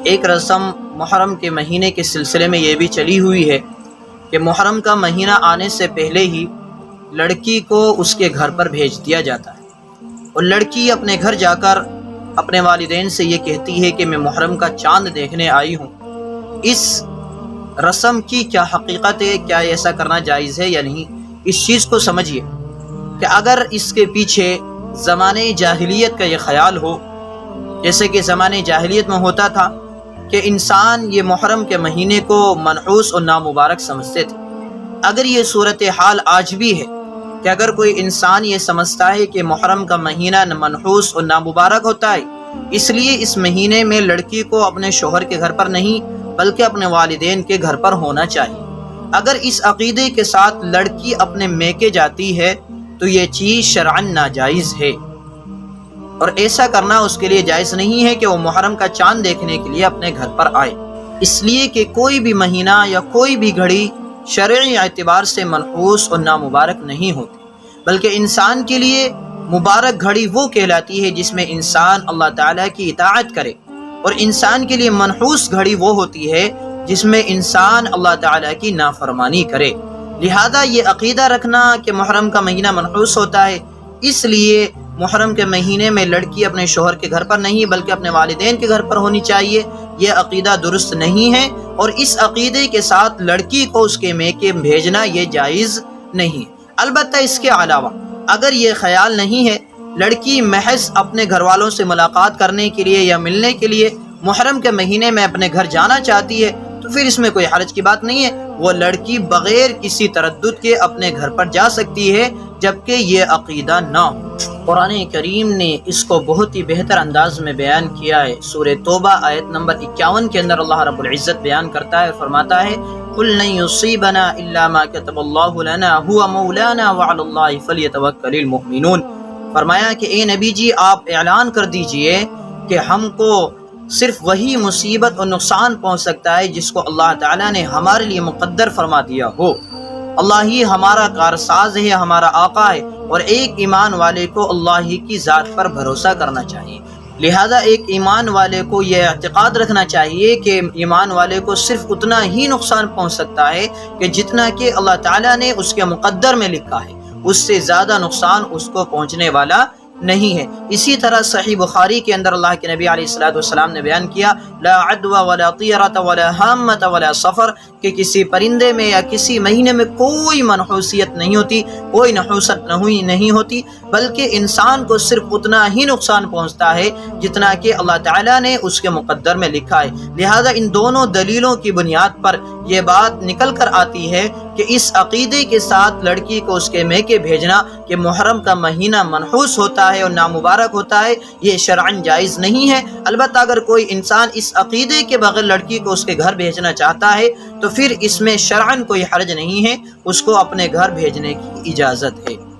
ایک رسم محرم کے مہینے کے سلسلے میں یہ بھی چلی ہوئی ہے کہ محرم کا مہینہ آنے سے پہلے ہی لڑکی کو اس کے گھر پر بھیج دیا جاتا ہے، اور لڑکی اپنے گھر جا کر اپنے والدین سے یہ کہتی ہے کہ میں محرم کا چاند دیکھنے آئی ہوں۔ اس رسم کی کیا حقیقت ہے، کیا ایسا کرنا جائز ہے یا نہیں، اس چیز کو سمجھیے کہ اگر اس کے پیچھے زمانے جاہلیت کا یہ خیال ہو، جیسے کہ زمانے جاہلیت میں ہوتا تھا کہ انسان یہ محرم کے مہینے کو منحوس اور نامبارک سمجھتے تھے، اگر یہ صورتحال آج بھی ہے کہ اگر کوئی انسان یہ سمجھتا ہے کہ محرم کا مہینہ منحوس اور نامبارک ہوتا ہے، اس لیے اس مہینے میں لڑکی کو اپنے شوہر کے گھر پر نہیں بلکہ اپنے والدین کے گھر پر ہونا چاہیے، اگر اس عقیدے کے ساتھ لڑکی اپنے میکے جاتی ہے تو یہ چیز شرعاً ناجائز ہے، اور ایسا کرنا اس کے لیے جائز نہیں ہے کہ وہ محرم کا چاند دیکھنے کے لیے اپنے گھر پر آئے، اس لیے کہ کوئی بھی مہینہ یا کوئی بھی گھڑی شرعی اعتبار سے منحوس اور نامبارک نہیں ہوتی، بلکہ انسان کے لیے مبارک گھڑی وہ کہلاتی ہے جس میں انسان اللہ تعالیٰ کی اطاعت کرے، اور انسان کے لیے منحوس گھڑی وہ ہوتی ہے جس میں انسان اللہ تعالیٰ کی نافرمانی کرے۔ لہذا یہ عقیدہ رکھنا کہ محرم کا مہینہ منحوس ہوتا ہے، اس لیے محرم کے مہینے میں لڑکی اپنے شوہر کے گھر پر نہیں بلکہ اپنے والدین کے گھر پر ہونی چاہیے، یہ عقیدہ درست نہیں ہے، اور اس عقیدے کے ساتھ لڑکی کو اس کے میکے بھیجنا یہ جائز نہیں۔ البتہ اس کے علاوہ اگر یہ خیال نہیں ہے، لڑکی محض اپنے گھر والوں سے ملاقات کرنے کے لیے یا ملنے کے لیے محرم کے مہینے میں اپنے گھر جانا چاہتی ہے تو پھر اس میں کوئی حرج کی بات نہیں ہے، وہ لڑکی بغیر کسی تردد کے اپنے گھر پر جا سکتی ہے جبکہ یہ عقیدہ نہ ہو۔ قرآن کریم نے اس کو بہت ہی بہتر انداز میں بیان کیا ہے۔ سورہ توبہ آیت نمبر 51 کے اندر اللہ رب العزت بیان کرتا ہے، فرماتا ہے قُلْ لَن يُصِيبَنَا إِلَّا مَا كَتَبَ اللَّهُ لَنَا هُوَ مَوْلَانَا وَعَلَى اللَّهِ فَلْيَتَوَكَّلِ الْمُؤْمِنُونَ۔ فرمایا کہ اے نبی جی آپ اعلان کر دیجئے کہ ہم کو صرف وہی مصیبت اور نقصان پہنچ سکتا ہے جس کو اللہ تعالیٰ نے ہمارے لیے مقدر فرما دیا ہو، اللہ ہی ہمارا کارساز ہے، ہمارا آقا ہے، اور ایک ایمان والے کو اللہ ہی کی ذات پر بھروسہ کرنا چاہیے۔ لہذا ایک ایمان والے کو یہ اعتقاد رکھنا چاہیے کہ ایمان والے کو صرف اتنا ہی نقصان پہنچ سکتا ہے کہ جتنا کہ اللہ تعالیٰ نے اس کے مقدر میں لکھا ہے، اس سے زیادہ نقصان اس کو پہنچنے والا نہیں ہے۔ اسی طرح صحیح بخاری کے اندر اللہ کے نبی علیہ الصلوۃ والسلام نے بیان کیا لا عدوى ولا طیرۃ ولا ہامۃ ولا سفر، کہ کسی پرندے میں یا کسی مہینے میں کوئی منحوسیت نہیں ہوتی، کوئی نحوست نہیں ہوتی، بلکہ انسان کو صرف اتنا ہی نقصان پہنچتا ہے جتنا کہ اللہ تعالیٰ نے اس کے مقدر میں لکھا ہے۔ لہذا ان دونوں دلیلوں کی بنیاد پر یہ بات نکل کر آتی ہے کہ اس عقیدے کے ساتھ لڑکی کو اس کے میکے بھیجنا کہ محرم کا مہینہ منحوس ہوتا ہے اور نامبارک ہوتا ہے، یہ شرعاً جائز نہیں ہے۔ البتہ اگر کوئی انسان اس عقیدے کے بغیر لڑکی کو اس کے گھر بھیجنا چاہتا ہے تو پھر اس میں شرعاً کوئی حرج نہیں ہے، اس کو اپنے گھر بھیجنے کی اجازت ہے۔